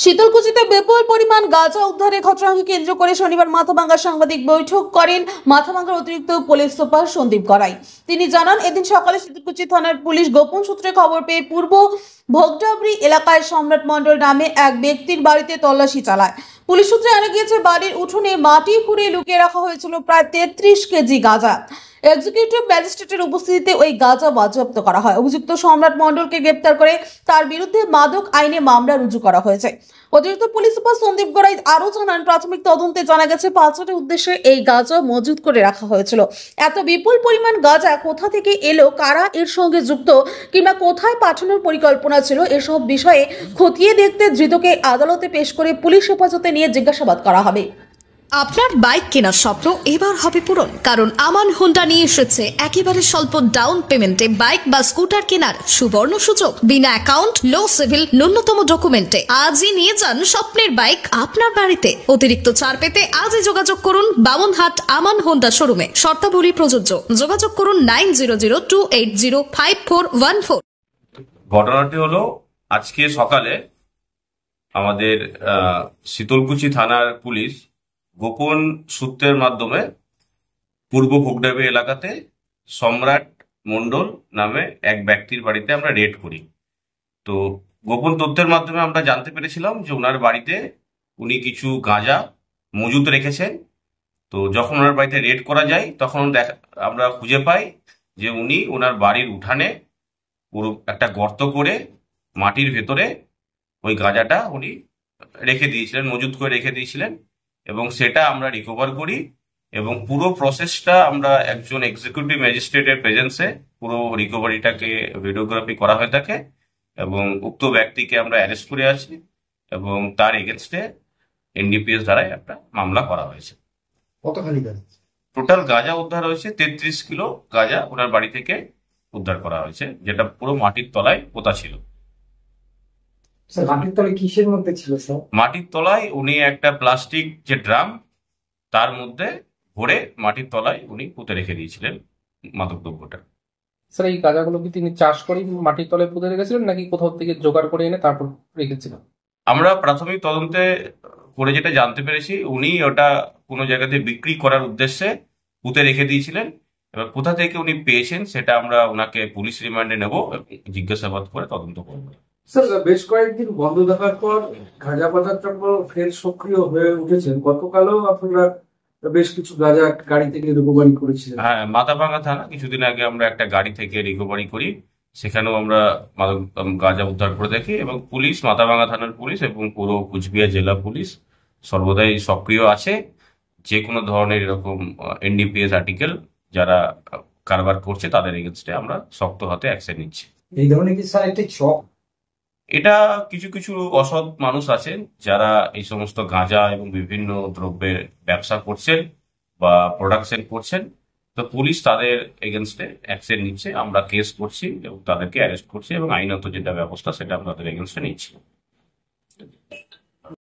শীতলকুচিতে বিপুল পরিমাণ গাঁজা উদ্ধারের ঘটনাকে কেন্দ্র করে শনিবার মাথাভাঙ্গা সাংবাদিক বৈঠক করেন মাথাভাঙ্গার অতিরিক্ত পুলিশ সুপার সন্দীপ গড়াই। তিনি জানান, এদিন সকালে শীতলকুচি থানার পুলিশ গোপন সূত্রে খবর পেয়ে পূর্ব ভোগডাবরি এলাকায় সম্রাট মণ্ডল নামে এক ব্যক্তির বাড়িতে তল্লাশি চালায়। পুলিশ সূত্রে জানা গিয়েছে, বাড়ির উঠোনে মাটি খুঁড়ে লুকিয়ে রাখা হয়েছিল প্রায় 33 কেজি গাঁজা। এক্সিকিউটিভ ম্যাজিস্ট্রেটের উপস্থিতিতে ওই গাঁজা বাজেয়াপ্ত করা হয়। অভিযুক্ত সম্রাট মণ্ডলকে গ্রেপ্তার করে তার বিরুদ্ধে মাদক আইনে মামলা রুজু করা হয়েছে। অতিরিক্ত পুলিশ সুপার সন্দীপ গড়াই আরও জানান, প্রাথমিক তদন্তে জানা গেছে পাচারের উদ্দেশ্যে এই গাঁজা মজুত করে রাখা হয়েছিল। এত বিপুল পরিমাণ গাঁজা কোথা থেকে এলো, কারা এর সঙ্গে যুক্ত কিংবা কোথায় পাঠানোর পরিকল্পনা ছিল, এসব বিষয়ে খতিয়ে দেখতে ধৃতকে আদালতে পেশ করে পুলিশ হেফাজতে নিয়ে জিজ্ঞাসাবাদ করা হবে। আপনার বাইক কেনার স্বপ্ন এবার হবে পূরণ, কারণ আমান হোন্ডা নিয়ে এসেছে একেবারে স্বল্প ডাউন পেমেন্টে বাইক বা স্কুটার কেনার সুবর্ণ সুযোগ। বিনা অ্যাকাউন্ট, লো সিভিল, ন্যূনতম ডকুমেন্টে আজই নিয়ে যান স্বপ্নের বাইক আপনার বাড়িতে। অতিরিক্ত ছাড় পেতে আজই যোগাযোগ করুন বামনহাট আমান হোন্ডা শোরুমে। শর্তাবলী প্রযোজ্য। যোগাযোগ করুন 9002805414। ঘটনাটি হলো, আজকে সকালে আমাদের শীতলকুচি থানার পুলিশ গোপন সূত্রের মাধ্যমে পূর্ব ভোগডাবরি এলাকাতে সম্রাট মণ্ডল নামে এক ব্যক্তির বাড়িতে আমরা রেড করি। তো গোপন তথ্যের মাধ্যমে আমরা জানতে পেরেছিলাম যে ওনার বাড়িতে উনি কিছু গাঁজা মজুত রেখেছেন। তো যখন ওনার বাড়িতে রেড করা যায় তখন আমরা খুঁজে পাই যে উনি ওনার বাড়ির উঠানে পুরো একটা গর্ত করে মাটির ভেতরে ওই গাঁজাটা উনি রেখে দিয়েছিলেন, মজুত করে রেখে দিয়েছিলেন, এবং সেটা আমরা রিকভার করি। এবং পুরো প্রসেসটা আমরা একজন এক্সিকিউটিভ ম্যাজিস্ট্রেটের প্রেজেন্সে পুরো রিকভারিটাকে ভিডিওগ্রাফি করা হয়ে থাকে, এবং উক্ত ব্যক্তিকে আমরা অ্যারেস্ট করে আছি এবং তার এগেনস্টে এনডিপিএস দ্বারাই একটা মামলা করা হয়েছে। কতখানি গাঁজা? টোটাল গাঁজা উদ্ধার হয়েছে 33 কিলো গাঁজা ওনার বাড়ি থেকে উদ্ধার করা হয়েছে, যেটা পুরো মাটির তলায় পোতা ছিল। মাটির তলায় কিসের মধ্যে ছিল স্যার? মাটির তলায় উনি একটা প্লাস্টিক যে ড্রাম, তার মধ্যে ভরে মাটির তলায় উনি পুঁতে রেখে দিয়েছিলেন মাদক দ্রব্যটা। স্যার, এই গাঁজাগুলো কি তিনি চাষ করে মাটির তলায় পুঁতে রেখেছিলেন নাকি কোথাও থেকে জোগাড় করে এনে তারপর রেখেছিলেন? আমরা প্রাথমিক তদন্তে করে যেটা জানতে পেরেছি, উনি ওটা কোনো জায়গাতে বিক্রি করার উদ্দেশ্যে পুঁতে রেখে দিয়েছিলেন। এবার কোথা থেকে উনি পেয়েছেন সেটা আমরা ওনাকে পুলিশ রিমান্ডে নেব এবং জিজ্ঞাসাবাদ করে তদন্ত করব। স্যার, বেশ কয়েকদিন বন্ধ থাকার পর গাঁজা পাচার চক্র ফের সক্রিয় হয়ে উঠেছেন। গতকালও আপনারা বেশ কিছু গাঁজা গাড়ি থেকে রিকভারি করেছিলেন। হ্যাঁ, মাথাভাঙ্গা থানা কিছুদিন আগে আমরা একটা গাড়ি থেকে রিকভারি করি, সেখানেও আমরা গাঁজা উদ্ধার করে থাকি। এবং পুলিশ, মাথাভাঙ্গা থানার পুলিশ এবং পুরো কুচবিহার জেলা পুলিশ সর্বদাই সক্রিয় আছে। যে কোনো ধরনের এরকম এনডিপিএস আর্টিকেল যারা কারবার করছে তাদের এগেনস্টে আমরা শক্ত হাতে অ্যাকশন নিচ্ছি। এই ধরনের কি স্যার একটা চক? এটা কিছু কিছু অসৎ মানুষ আছেন যারা এই সমস্ত গাঁজা এবং বিভিন্ন দ্রব্যের ব্যবসা করছেন বা প্রোডাকশন করছেন। তো পুলিশ তাদের এগেনস্টে অ্যাকশন নিচ্ছে, আমরা কেস করছি এবং তাদেরকে অ্যারেস্ট করছি এবং আইনত যেটা ব্যবস্থা সেটা আমরা তাদের এগেনস্টে নিচ্ছি।